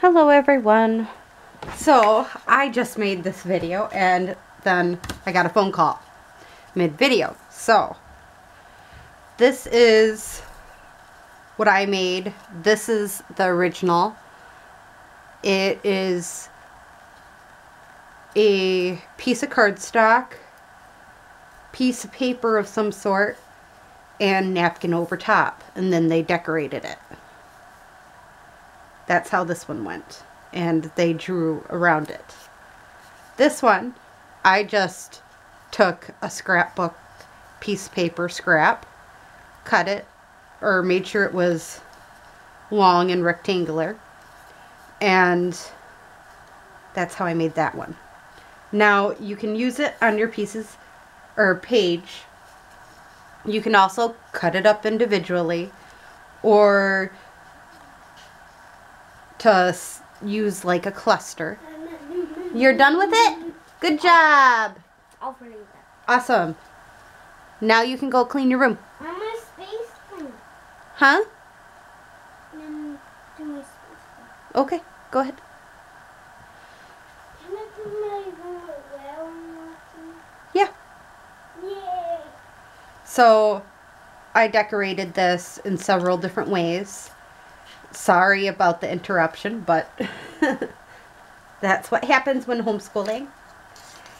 Hello everyone. So I just made this video and then I got a phone call mid-video. So this is what I made. This is the original. It is a piece of cardstock, piece of paper of some sort, and napkin over top, and then they decorated it. That's how this one went, and they drew around it. This one, I just took a scrapbook piece of paper scrap, cut it, or made sure it was long and rectangular, and that's how I made that one. Now you can use it on your pieces or page. You can also cut it up individually, or to use like a cluster. You're done with it? Good job. Awesome. Now you can go clean your room. I'm a space thing. Huh? Do my space thing. Okay, go ahead. Can I put my room well in watching? Yeah. Yay! So I decorated this in several different ways. Sorry about the interruption, but that's what happens when homeschooling.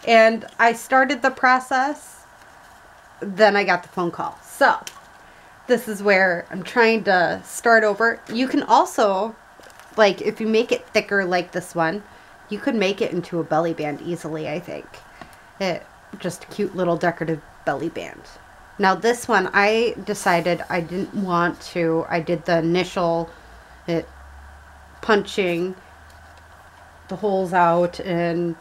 And I started the process, then I got the phone call. So this is where I'm trying to start over. You can also, like, if you make it thicker like this one, you could make it into a belly band easily, I think. Just a cute little decorative belly band. Now this one, I decided I didn't want to. I did the initial punching the holes out and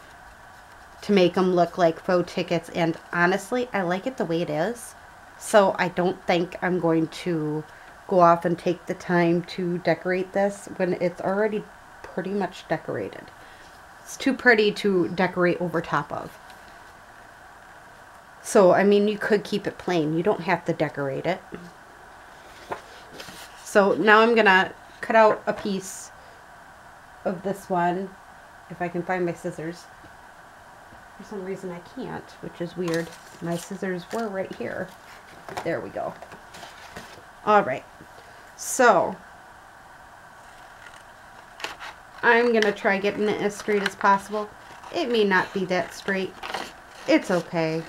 to make them look like faux tickets, and honestly I like it the way it is, so I don't think I'm going to go off and take the time to decorate this when it's already pretty much decorated. It's too pretty to decorate over top of. So I mean, you could keep it plain, you don't have to decorate it. So now I'm gonna cut out a piece of this one, if I can find my scissors. For some reason I can't, which is weird. My scissors were right here. There we go. Alright, so I'm gonna try getting it as straight as possible. It may not be that straight. It's okay.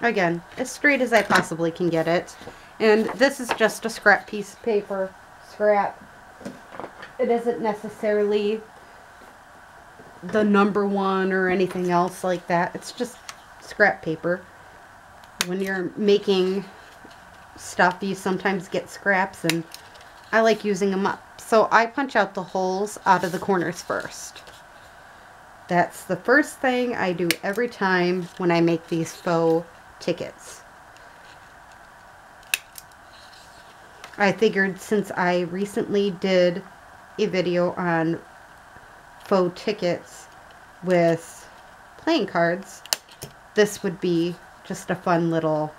Again, as straight as I possibly can get it. And this is just a scrap piece of paper. Scrap. It isn't necessarily the #1 or anything else like that. It's just scrap paper. When you're making stuff, you sometimes get scraps, and I like using them up. So I punch out the holes out of the corners first. That's the first thing I do every time when I make these faux tickets. I figured since I recently did a video on faux tickets with playing cards, this would be just a fun little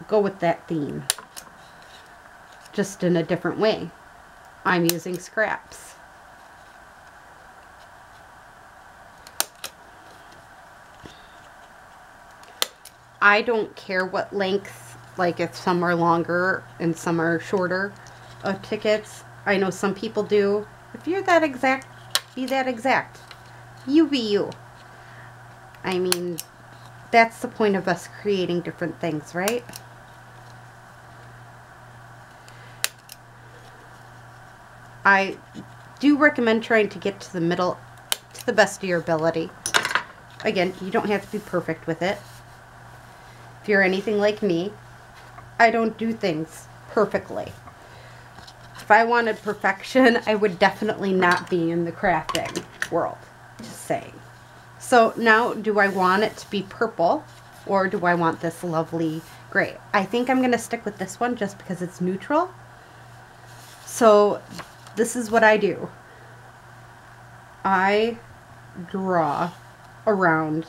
go with that theme, just in a different way. I'm using scraps. I don't care what length, like if some are longer and some are shorter of tickets. I know some people do. If you're that exact, be that exact. You be you. I mean, that's the point of us creating different things, right? I do recommend trying to get to the middle to the best of your ability. Again, you don't have to be perfect with it. If you're anything like me, I don't do things perfectly. If I wanted perfection, I would definitely not be in the crafting world. Just saying. So now, do I want it to be purple, or do I want this lovely gray? I think I'm going to stick with this one just because it's neutral. So this is what I do. I draw around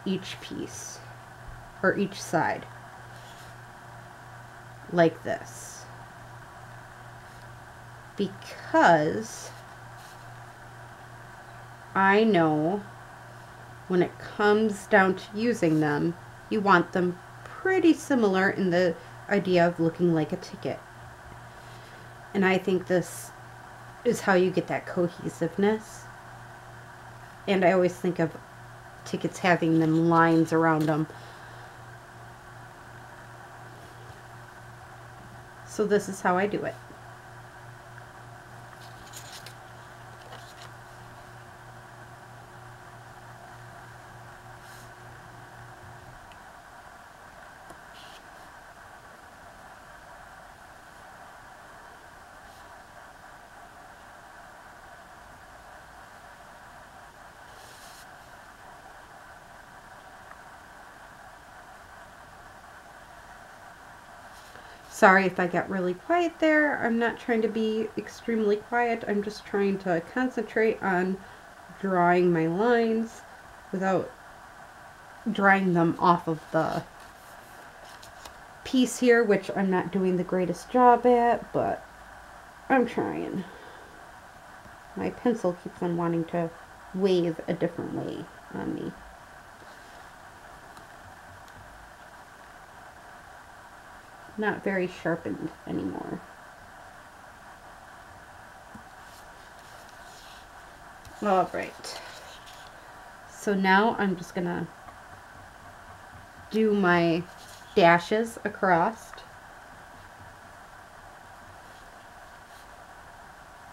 each piece, or each side. like this, because I know when it comes down to using them, you want them pretty similar in the idea of looking like a ticket. And I think this is how you get that cohesiveness. And I always think of tickets having them lines around them. So this is how I do it. Sorry if I got really quiet there. I'm not trying to be extremely quiet. I'm just trying to concentrate on drawing my lines without drawing them off of the piece here, which I'm not doing the greatest job at, but I'm trying. My pencil keeps on wanting to wave a different way on me. Not very sharpened anymore. All right. So now I'm just gonna do my dashes across.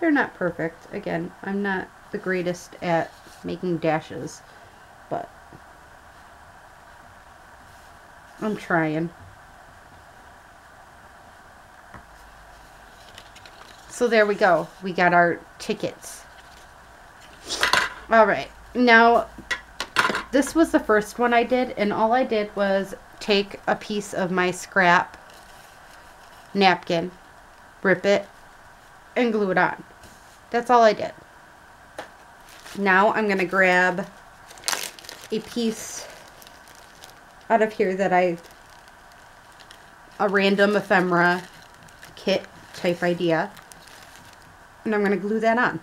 They're not perfect. Again, I'm not the greatest at making dashes, but I'm trying. So there we go. We got our tickets. All right. Now, this was the first one I did, and all I did was take a piece of my scrap napkin, rip it, and glue it on. That's all I did. Now I'm going to grab a piece out of here that a random ephemera kit type idea, and I'm going to glue that on.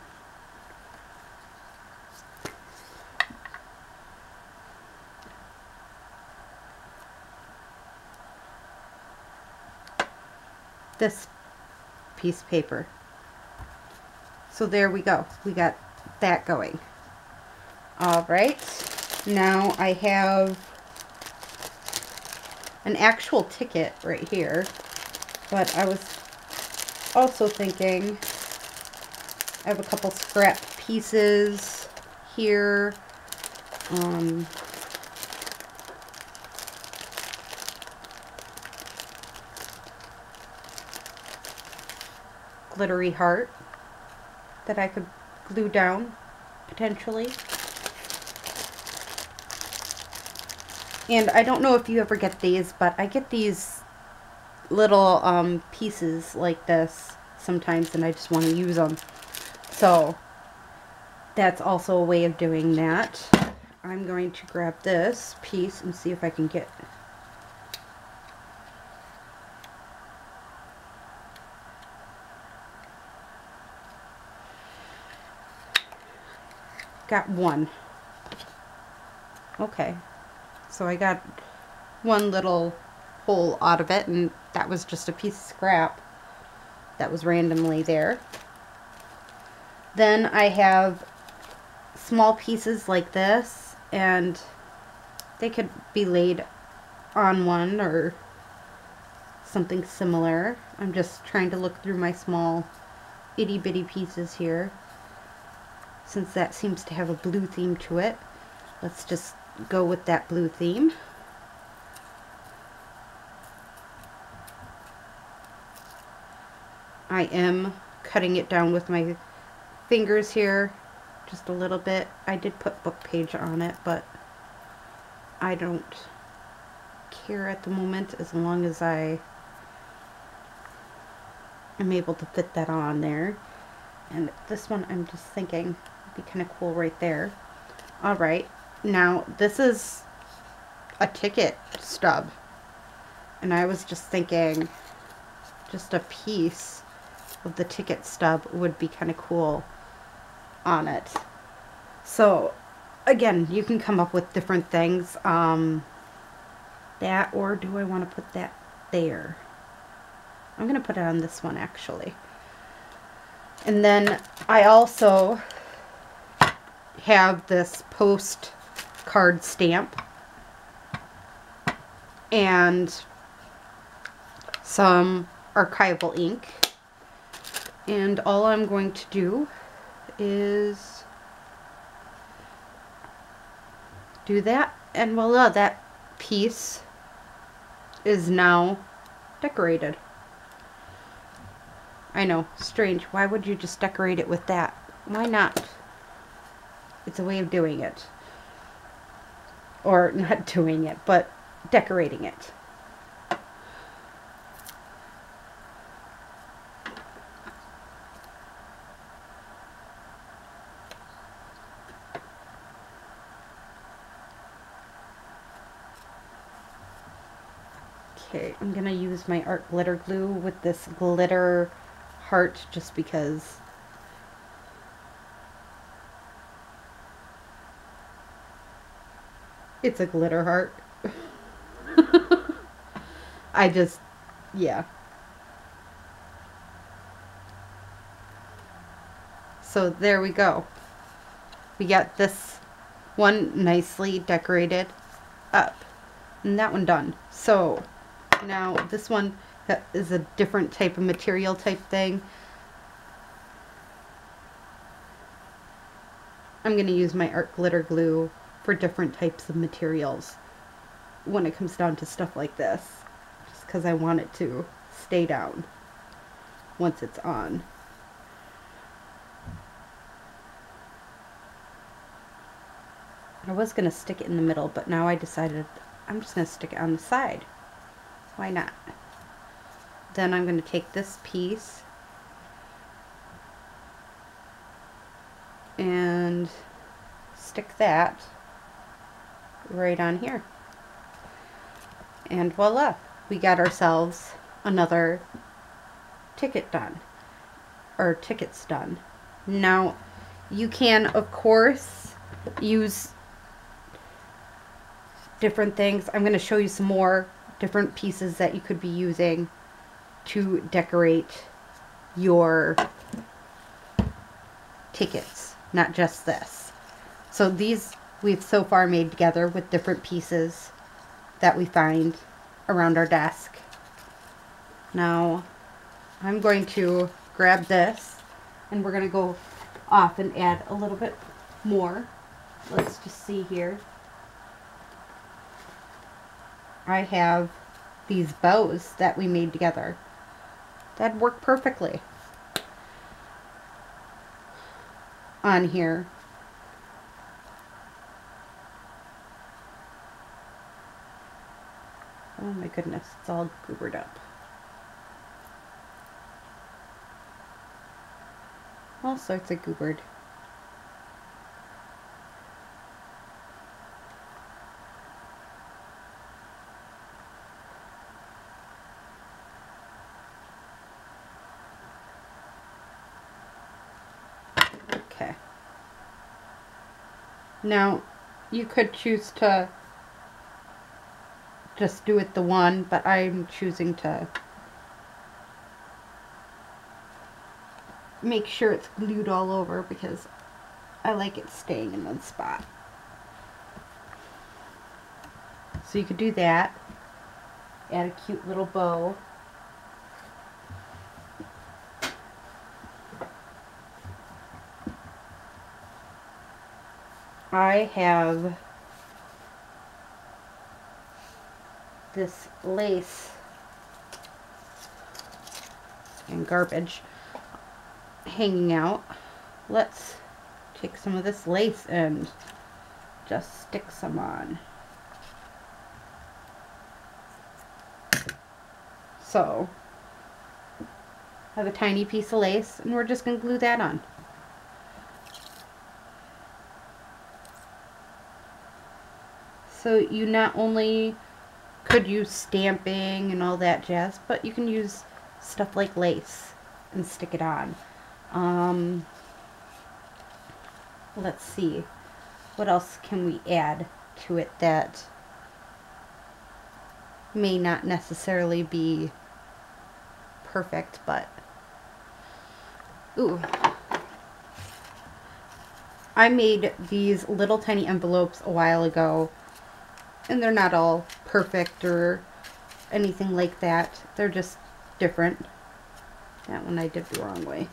This piece of paper. So there we go. We got that going. All right. Now I have an actual ticket right here, but I was also thinking I have a couple scrap pieces here. Glittery heart that I could glue down potentially. And I don't know if you ever get these, but I get these little pieces like this sometimes, and I just want to use them. So that's also a way of doing that. I'm going to grab this piece and see if I can get got one. Okay, so I got one little hole out of it, and that was just a piece of scrap that was randomly there. Then I have small pieces like this, and they could be laid on one or something similar. I'm just trying to look through my small itty bitty pieces here. Since that seems to have a blue theme to it, let's just go with that blue theme. I am cutting it down with my fingers here just a little bit. I did put book page on it, but I don't care at the moment as long as I am able to fit that on there. And this one I'm just thinking would be kind of cool right there. Alright, now this is a ticket stub, and I was just thinking just a piece of the ticket stub would be kind of cool on it. So again, you can come up with different things. That, or do I want to put that there? I'm going to put it on this one actually. And then I also have this postcard stamp and some archival ink. And all I'm going to do is do that, and voila, that piece is now decorated. I know, strange. Why would you just decorate it with that? Why not? It's a way of doing it. Or not doing it, but decorating it. Okay, I'm going to use my art glitter glue with this glitter heart just because it's a glitter heart. Yeah. So there we go. We got this one nicely decorated up and that one done. So now this one is a different type of material type thing. I'm going to use my art glitter glue for different types of materials when it comes down to stuff like this, just because I want it to stay down once it's on. I was going to stick it in the middle, but now I decided I'm just going to stick it on the side. Why not? Then I'm going to take this piece and stick that right on here. And voila, we got ourselves another ticket done, or tickets done. Now, you can, of course, use different things. I'm going to show you some more different pieces that you could be using to decorate your tickets, not just this. So these we've so far made together with different pieces that we find around our desk. Now I'm going to grab this and we're going to go off and add a little bit more. Let's just see here. I have these bows that we made together. That'd work perfectly on here. Oh my goodness, it's all goobered up. All sorts of goobered. Okay. Now, you could choose to just do it the one, but I'm choosing to make sure it's glued all over because I like it staying in one spot. So you could do that. Add a cute little bow. I have this lace and garbage hanging out. Let's take some of this lace and just stick some on. So I have a tiny piece of lace and we're just going to glue that on. So you not only could use stamping and all that jazz, but you can use stuff like lace and stick it on. Let's see. What else can we add to it that may not necessarily be perfect, but ooh. I made these little tiny envelopes a while ago, and they're not all perfect or anything like that. They're just different. That one I did the wrong way.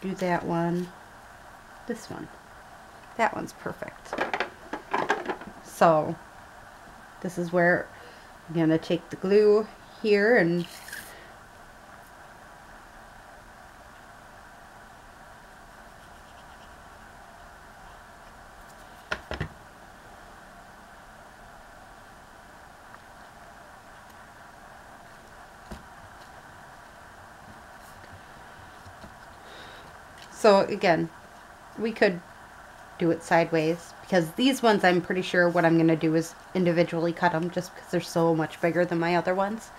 Do that one. This one. That one's perfect. So this is where I'm going to take the glue here and so again, we could do it sideways, because these ones I'm pretty sure what I'm going to do is individually cut them just because they're so much bigger than my other ones.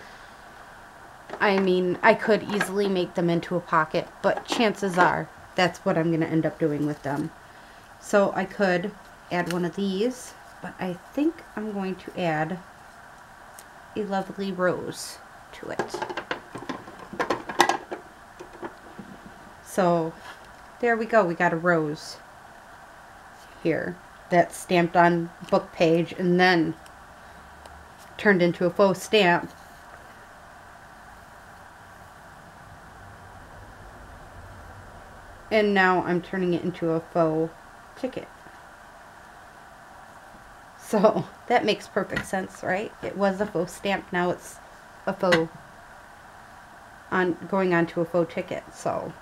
I mean, I could easily make them into a pocket, but chances are that's what I'm going to end up doing with them. So I could add one of these, but I think I'm going to add a lovely rose to it. So there we go, we got a rose here that's stamped on book page and then turned into a faux stamp. And now I'm turning it into a faux ticket. So that makes perfect sense, right? It was a faux stamp, now it's a faux going onto a faux ticket. So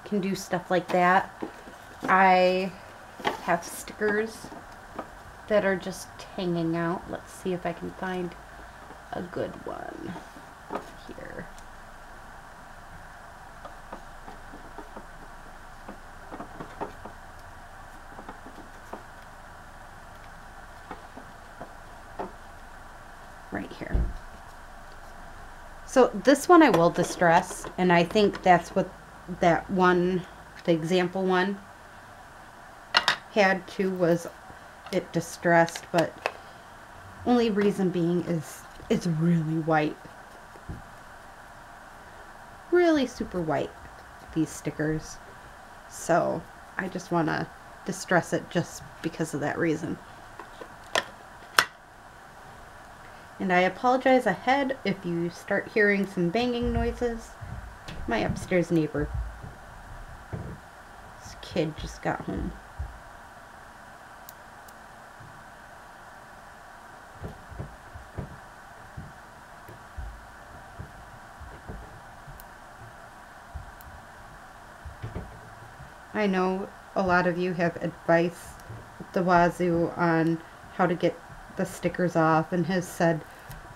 can do stuff like that. I have stickers that are just hanging out. Let's see if I can find a good one here. Right here. So this one I will distress, and I think that's what that one, the example one, had to, was it distressed, but only reason being is it's really white. Really super white, these stickers. So I just want to distress it just because of that reason. And I apologize ahead if you start hearing some banging noises. My upstairs neighbor. This kid just got home. I know a lot of you have advice at the wazoo on how to get the stickers off, and has said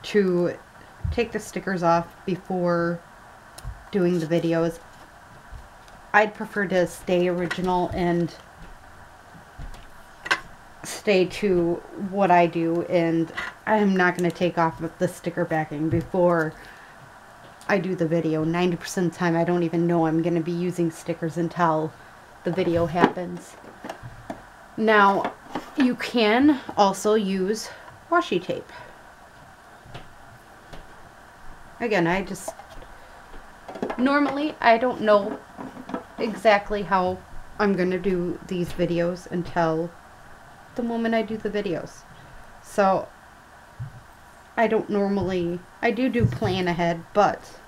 to take the stickers off before doing the videos. I'd prefer to stay original and stay to what I do, and I'm not going to take off the sticker backing before I do the video. 90% of the time I don't even know I'm going to be using stickers until the video happens. Now, you can also use washi tape. Again, normally I don't know exactly how I'm going to do these videos until the moment I do the videos. So, I don't normally, I do plan ahead, but